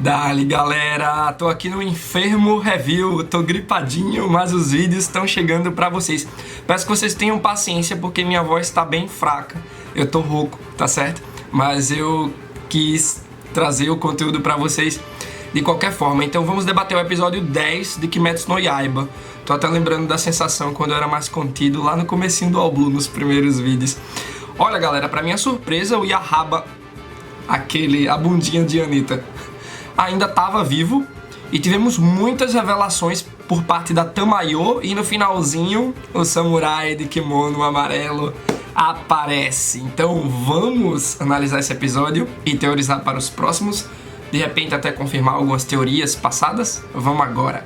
Dali galera, tô aqui no Enfermo Review, tô gripadinho, mas os vídeos estão chegando pra vocês. Peço que vocês tenham paciência porque minha voz tá bem fraca, eu tô rouco, tá certo? Mas eu quis trazer o conteúdo pra vocês de qualquer forma. Então vamos debater o episódio 10 de Kimetsu no Yaiba. Tô até lembrando da sensação quando eu era mais contido lá no comecinho do All Blue, nos primeiros vídeos. Olha galera, pra minha surpresa o Yahaba, a bundinha de Anitta, ainda estava vivo e tivemos muitas revelações por parte da Tamayo e no finalzinho o samurai de kimono amarelo aparece. Então vamos analisar esse episódio e teorizar para os próximos, de repente até confirmar algumas teorias passadas. Vamos agora!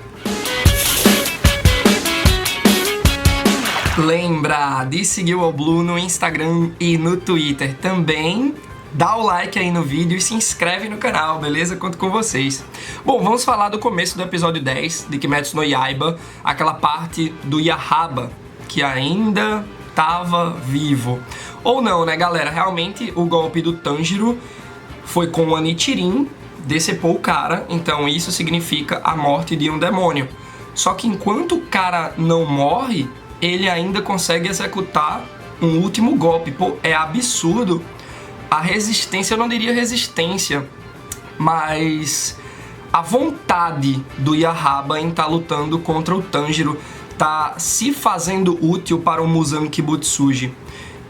Lembra de seguir o All Blue no Instagram e no Twitter também. Dá o like aí no vídeo e se inscreve no canal, beleza? Conto com vocês. Bom, vamos falar do começo do episódio 10 de Kimetsu no Yaiba, aquela parte do Yahaba, que ainda estava vivo. Ou não, né, galera? Realmente o golpe do Tanjiro foi com o Anichirin, decepou o cara, então isso significa a morte de um demônio. Só que enquanto o cara não morre, ele ainda consegue executar um último golpe. Pô, é absurdo. A resistência, eu não diria resistência, mas a vontade do Yahaba em estar lutando contra o Tanjiro tá se fazendo útil para o Muzan Kibutsuji.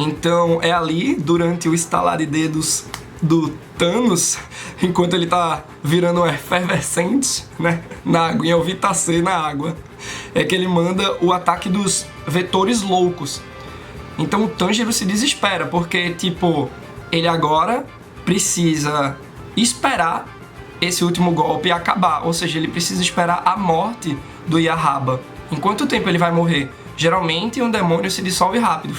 Então é ali, durante o estalar de dedos do Thanos, enquanto ele tá virando um efervescente, né, na aguinha, o Vitacê na água, é que ele manda o ataque dos vetores loucos. Então o Tanjiro se desespera, porque tipo, ele agora precisa esperar esse último golpe acabar, ou seja, ele precisa esperar a morte do Yahaba. Em quanto tempo ele vai morrer? Geralmente um demônio se dissolve rápido,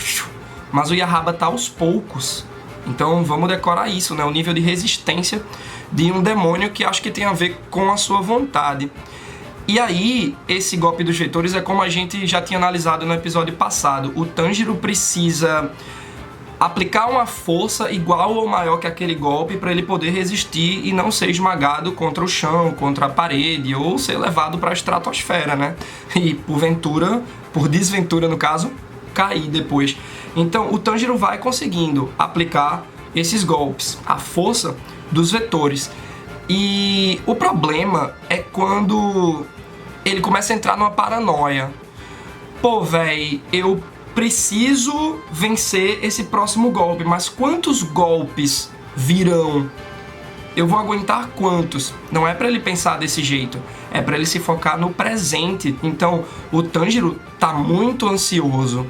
mas o Yahaba tá aos poucos. Então vamos decorar isso, né? O nível de resistência de um demônio que acho que tem a ver com a sua vontade. E aí, esse golpe dos vetores é como a gente já tinha analisado no episódio passado. O Tanjiro precisa aplicar uma força igual ou maior que aquele golpe para ele poder resistir e não ser esmagado contra o chão, contra a parede, ou ser levado para a estratosfera, né? E por desventura no caso, cair depois. Então o Tanjiro vai conseguindo aplicar esses golpes, a força dos vetores. E o problema é quando ele começa a entrar numa paranoia. Pô, véi, eu preciso vencer esse próximo golpe, mas quantos golpes virão? Eu vou aguentar quantos? Não é pra ele pensar desse jeito, é pra ele se focar no presente. Então o Tanjiro tá muito ansioso,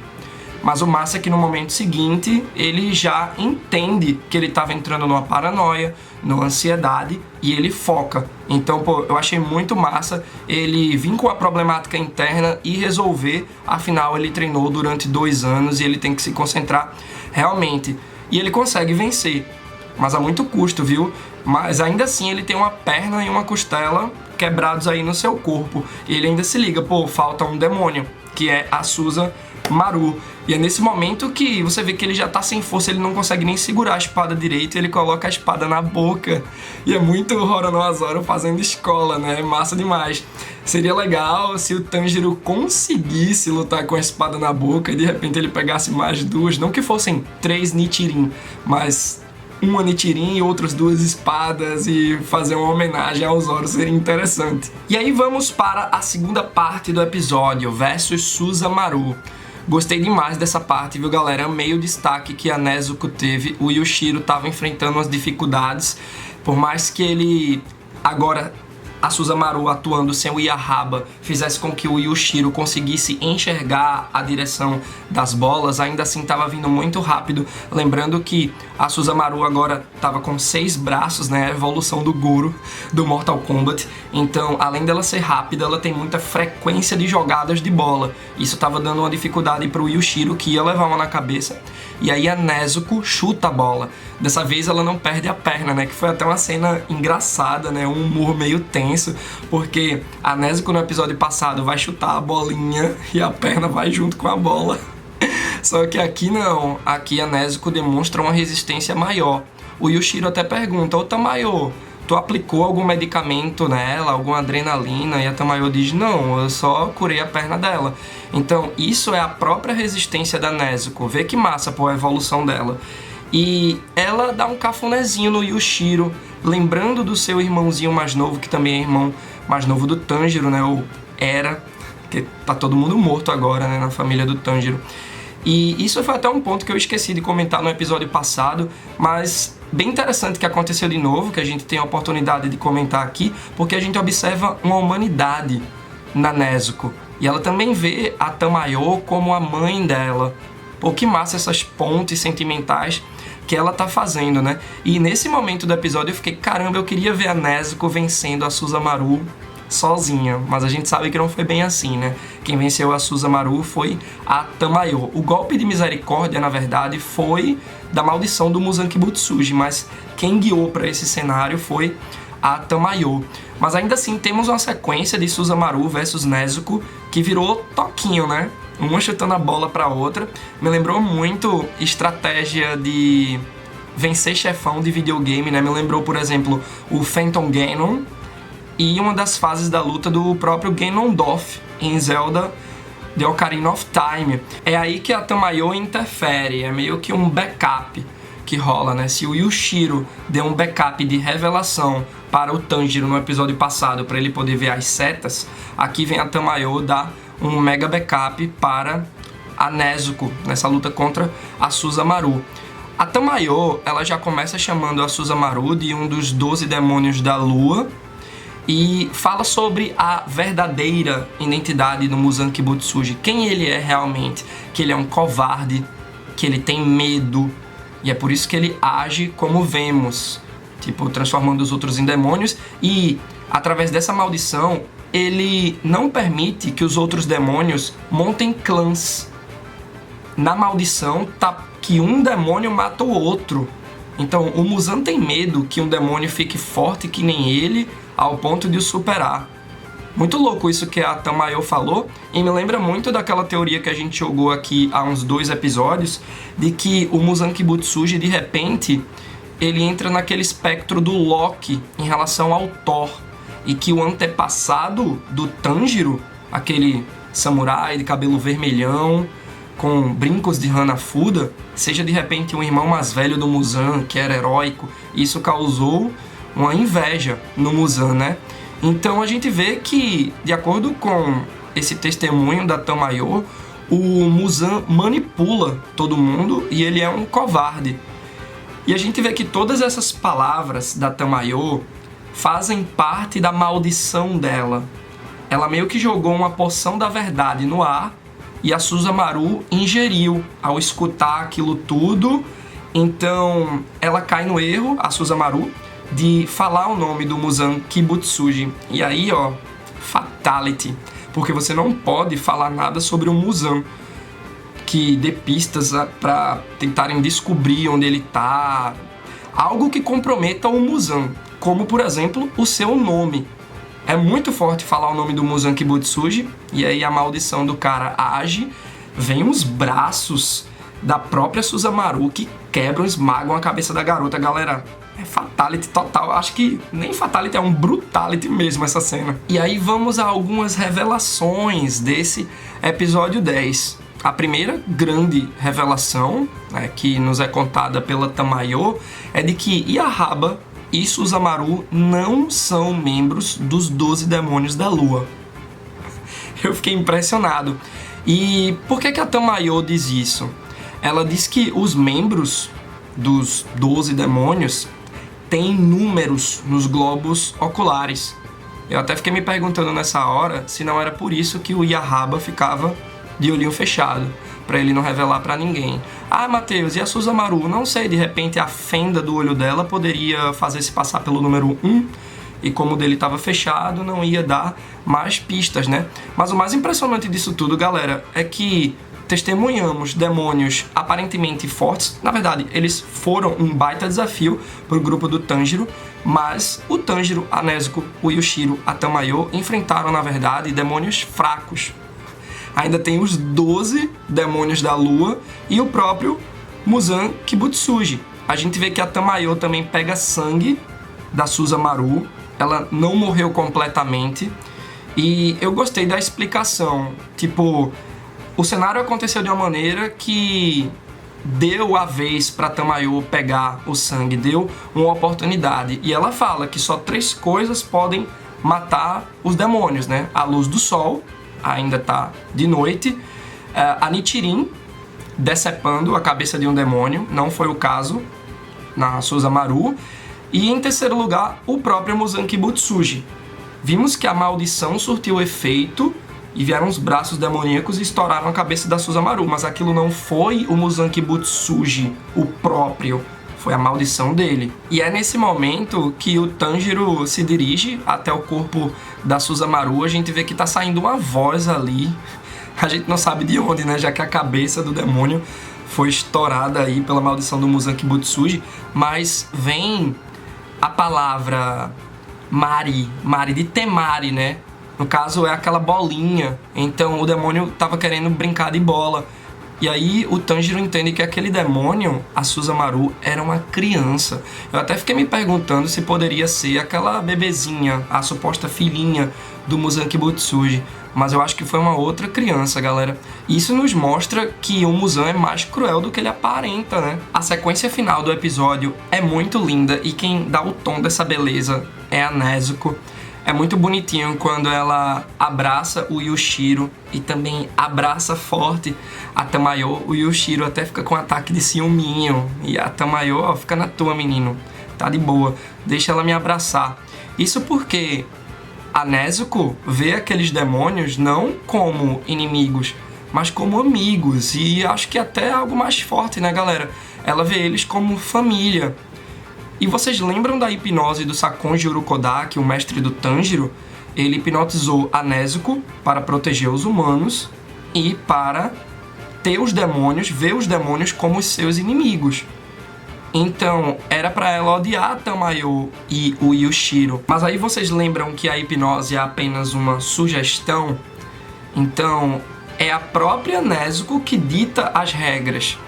mas o massa é que no momento seguinte ele já entende que ele estava entrando numa paranoia, numa ansiedade, e ele foca. Então, pô, eu achei muito massa ele vir com a problemática interna e resolver. Afinal, ele treinou durante 2 anos e ele tem que se concentrar realmente. E ele consegue vencer, mas a muito custo, viu? Mas ainda assim ele tem uma perna e uma costela quebrados aí no seu corpo. E ele ainda se liga, pô, falta um demônio, que é a Susanoo. E é nesse momento que você vê que ele já tá sem força, ele não consegue nem segurar a espada direito, ele coloca a espada na boca. E é muito Roronoa Zoro fazendo escola, né? Massa demais. Seria legal se o Tanjiro conseguisse lutar com a espada na boca e de repente ele pegasse mais 2, não que fossem 3 Nichirin, mas uma Nichirin e outras 2 espadas e fazer uma homenagem ao Zoro, seria interessante. E aí vamos para a segunda parte do episódio, versus Susanoo. Gostei demais dessa parte, viu galera? Amei o destaque que a Nezuko teve. O Yushiro estava enfrentando umas dificuldades, por mais que ele agora, a Susanoo atuando sem o Yahaba, fizesse com que o Yushiro conseguisse enxergar a direção das bolas, ainda assim estava vindo muito rápido. Lembrando que a Susanoo agora estava com 6 braços, né? A evolução do Goro do Mortal Kombat. Então, além dela ser rápida, ela tem muita frequência de jogadas de bola. Isso estava dando uma dificuldade para o Yushiro, que ia levar uma na cabeça. E aí a Nezuko chuta a bola. Dessa vez ela não perde a perna, né? Que foi até uma cena engraçada, né? Um humor meio tenso, porque a Nezuko no episódio passado vai chutar a bolinha e a perna vai junto com a bola. Só que aqui não. Aqui a Nezuko demonstra uma resistência maior. O Yushiro até pergunta: ô Tamayo, tu aplicou algum medicamento nela, alguma adrenalina, e a Tamayo diz, não, eu só curei a perna dela. Então, isso é a própria resistência da Nezuko. Vê que massa, pô, a evolução dela. E ela dá um cafunézinho no Yushiro, lembrando do seu irmãozinho mais novo, que também é irmão mais novo do Tanjiro, né, ou era, porque tá todo mundo morto agora, né, na família do Tanjiro. E isso foi até um ponto que eu esqueci de comentar no episódio passado, mas bem interessante que aconteceu de novo, que a gente tem a oportunidade de comentar aqui, porque a gente observa uma humanidade na Nezuko. E ela também vê a Tamayo como a mãe dela. Pô, que massa essas pontes sentimentais que ela tá fazendo, né? E nesse momento do episódio eu fiquei, caramba, eu queria ver a Nezuko vencendo a Susanoo sozinha, mas a gente sabe que não foi bem assim, né? Quem venceu a Susanoo foi a Tamayo. O golpe de misericórdia, na verdade, foi da maldição do Muzan Kibutsuji, mas quem guiou para esse cenário foi a Tamayo. Mas ainda assim, temos uma sequência de Susanoo versus Nezuko que virou toquinho, né? Uma chutando a bola para outra. Me lembrou muito estratégia de vencer chefão de videogame, né? Me lembrou, por exemplo, o Phantom Ganon, e uma das fases da luta do próprio Ganondorf em Zelda The Ocarina of Time. É aí que a Tamayo interfere, é meio que um backup que rola, né? Se o Yushiro deu um backup de revelação para o Tanjiro no episódio passado, para ele poder ver as setas, aqui vem a Tamayo dar um mega backup para a Nezuko, nessa luta contra a Susanoo. A Tamayo, ela já começa chamando a Susanoo de um dos 12 demônios da lua, e fala sobre a verdadeira identidade do Muzan Kibutsuji, quem ele é realmente, que ele é um covarde, que ele tem medo, e é por isso que ele age como vemos, tipo, transformando os outros em demônios, e através dessa maldição, ele não permite que os outros demônios montem clãs. Na maldição, tá que um demônio mata o outro. Então, o Muzan tem medo que um demônio fique forte que nem ele, ao ponto de o superar. Muito louco isso que a Tamayo falou, e me lembra muito daquela teoria que a gente jogou aqui há uns 2 episódios, de que o Muzan Kibutsuji, de repente, ele entra naquele espectro do Loki em relação ao Thor, e que o antepassado do Tanjiro, aquele samurai de cabelo vermelhão, com brincos de Hanafuda, seja de repente um irmão mais velho do Muzan, que era heróico. Isso causou uma inveja no Muzan, né? Então a gente vê que, de acordo com esse testemunho da Tamayo, o Muzan manipula todo mundo e ele é um covarde. E a gente vê que todas essas palavras da Tamayo fazem parte da maldição dela. Ela meio que jogou uma porção da verdade no ar e a Susanoo ingeriu ao escutar aquilo tudo. Então ela cai no erro, a Susanoo, de falar o nome do Muzan Kibutsuji. E aí, ó, fatality. Porque você não pode falar nada sobre o Muzan que dê pistas pra tentarem descobrir onde ele tá. Algo que comprometa o Muzan, como, por exemplo, o seu nome. É muito forte falar o nome do Muzan Kibutsuji, e aí a maldição do cara age, vem uns braços da própria Susanoo que quebram, esmagam a cabeça da garota, galera. É fatality total, acho que nem fatality, é um brutality mesmo essa cena. E aí vamos a algumas revelações desse episódio 10. A primeira grande revelação, né, que nos é contada pela Tamayo, é de que Yahaba e Susanoo não são membros dos 12 demônios da lua. Eu fiquei impressionado. E por que a Tamayo diz isso? Ela diz que os membros dos 12 demônios têm números nos globos oculares. Eu até fiquei me perguntando nessa hora se não era por isso que o Yahaba ficava de olhinho fechado, para ele não revelar para ninguém. Ah, Matheus, e a Susanoo? Não sei, de repente a fenda do olho dela poderia fazer-se passar pelo número 1, e como o dele estava fechado, não ia dar mais pistas, né? Mas o mais impressionante disso tudo, galera, é que testemunhamos demônios aparentemente fortes. Na verdade, eles foram um baita desafio para o grupo do Tanjiro, mas o Tanjiro, a Nezuko, o Yushiro, a Tamayo enfrentaram, na verdade, demônios fracos. Ainda tem os 12 demônios da lua e o próprio Muzan Kibutsuji. A gente vê que a Tamayo também pega sangue da Susanoo. Ela não morreu completamente. E eu gostei da explicação. Tipo, o cenário aconteceu de uma maneira que deu a vez pra Tamayo pegar o sangue, deu uma oportunidade. E ela fala que só 3 coisas podem matar os demônios, né? A luz do sol, ainda tá de noite, a Nichirin decepando a cabeça de um demônio, não foi o caso na Susanoo, e em terceiro lugar, o próprio Muzanki Butsuji. Vimos que a maldição surtiu efeito e vieram os braços demoníacos e estouraram a cabeça da Susanoo, mas aquilo não foi o Muzanki Butsuji, o próprio, foi a maldição dele. E é nesse momento que o Tanjiro se dirige até o corpo da Susanoo. A gente vê que tá saindo uma voz ali, a gente não sabe de onde, né, já que a cabeça do demônio foi estourada aí pela maldição do Muzanki Butsuji, mas vem a palavra Mari de Temari, né? No caso é aquela bolinha. Então o demônio tava querendo brincar de bola. E aí o Tanjiro entende que aquele demônio, a Susanoo, era uma criança. Eu até fiquei me perguntando se poderia ser aquela bebezinha, a suposta filhinha do Muzanki Butsuji. Mas eu acho que foi uma outra criança, galera. Isso nos mostra que o Muzan é mais cruel do que ele aparenta, né? A sequência final do episódio é muito linda e quem dá o tom dessa beleza é a Nezuko. É muito bonitinho quando ela abraça o Yushiro e também abraça forte a Tamayo. O Yushiro até fica com um ataque de ciúminho. E a Tamayo, ó, fica na tua, menino. Tá de boa. Deixa ela me abraçar. Isso porque a Nezuko vê aqueles demônios não como inimigos, mas como amigos. E acho que até algo mais forte, né, galera? Ela vê eles como família. E vocês lembram da hipnose do Sakonji Urokodaki, o mestre do Tanjiro? Ele hipnotizou a Nezuko para proteger os humanos e para ter os demônios, ver os demônios como os seus inimigos. Então, era para ela odiar a Tamayo e o Yushiro. Mas aí vocês lembram que a hipnose é apenas uma sugestão? Então, é a própria Nezuko que dita as regras.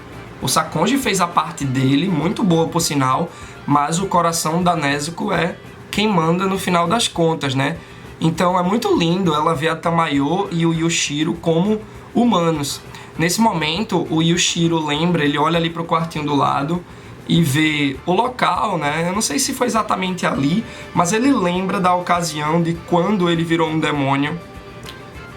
O Sakonji fez a parte dele, muito boa por sinal, mas o coração da Nezuko é quem manda no final das contas, né? Então é muito lindo ela ver a Tamayo e o Yushiro como humanos. Nesse momento, o Yushiro lembra, ele olha ali pro quartinho do lado e vê o local, né? Eu não sei se foi exatamente ali, mas ele lembra da ocasião de quando ele virou um demônio.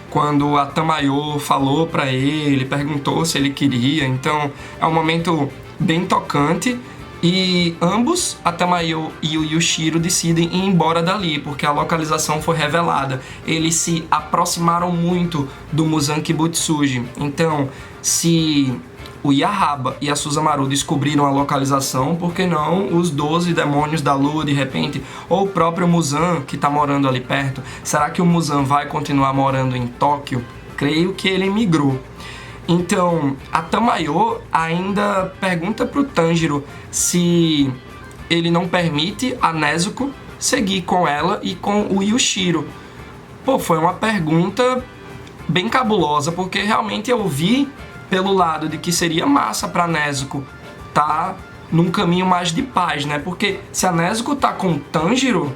Quando a Tamayo falou pra ele, perguntou se ele queria. Então é um momento bem tocante. E ambos, a Tamayo e o Yushiro, decidem ir embora dali, porque a localização foi revelada. Eles se aproximaram muito do Muzanki Butsuji. Então, se o Yahaba e a Susanoo descobriram a localização, por que não os 12 demônios da lua de repente? Ou o próprio Muzan, que está morando ali perto? Será que o Muzan vai continuar morando em Tóquio? Creio que ele migrou. Então, a Tamayo ainda pergunta pro Tanjiro se ele não permite a Nezuko seguir com ela e com o Yushiro. Pô, foi uma pergunta bem cabulosa, porque realmente eu vi pelo lado de que seria massa pra Nezuko tá num caminho mais de paz, né? Porque se a Nezuko tá com o Tanjiro,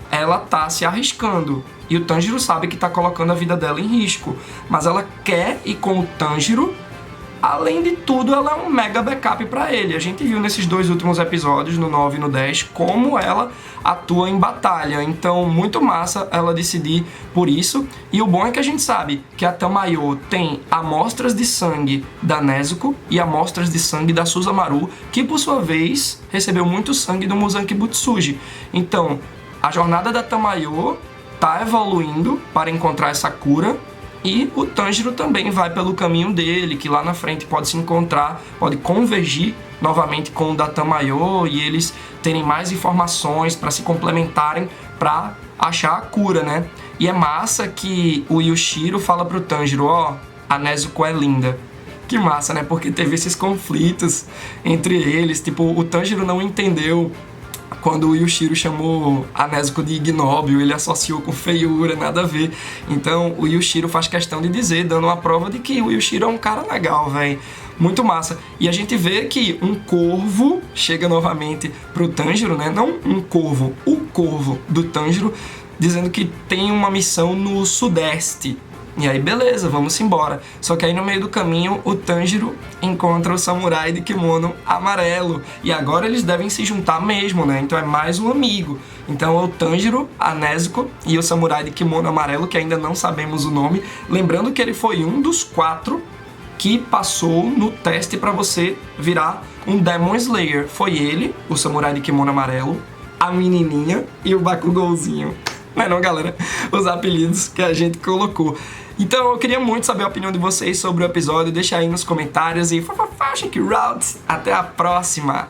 ela tá se arriscando. E o Tanjiro sabe que tá colocando a vida dela em risco. Mas ela quer ir com o Tanjiro. Além de tudo, ela é um mega backup pra ele. A gente viu nesses 2 últimos episódios, no 9 e no 10, como ela atua em batalha. Então, muito massa ela decidir por isso. E o bom é que a gente sabe que a Tamayo tem amostras de sangue da Nezuko e amostras de sangue da Susanoo, que por sua vez recebeu muito sangue do Muzanki Butsuji. Então, a jornada da Tamayo tá evoluindo para encontrar essa cura. E o Tanjiro também vai pelo caminho dele, que lá na frente pode se encontrar, pode convergir novamente com o da Tamayo e eles terem mais informações para se complementarem para achar a cura, né? E é massa que o Yushiro fala pro Tanjiro, ó, a Nezuko é linda. Que massa, né? Porque teve esses conflitos entre eles, tipo, o Tanjiro não entendeu quando o Yushiro chamou a Nezuko de ignóbil, ele associou com feiura, nada a ver. Então o Yushiro faz questão de dizer, dando uma prova de que o Yushiro é um cara legal, velho. Muito massa. E a gente vê que um corvo chega novamente pro Tanjiro, né? Não um corvo, o corvo do Tanjiro, dizendo que tem uma missão no Sudeste. E aí, beleza, vamos embora. Só que aí no meio do caminho, o Tanjiro encontra o samurai de kimono amarelo. E agora eles devem se juntar mesmo, né? Então é mais um amigo. Então é o Tanjiro, a Nezuko e o samurai de kimono amarelo, que ainda não sabemos o nome. Lembrando que ele foi um dos 4 que passou no teste para você virar um Demon Slayer. Foi ele, o samurai de kimono amarelo, a menininha e o Bakugouzinho. Não é não, galera? Os apelidos que a gente colocou. Então eu queria muito saber a opinião de vocês sobre o episódio. Deixa aí nos comentários e Até a próxima!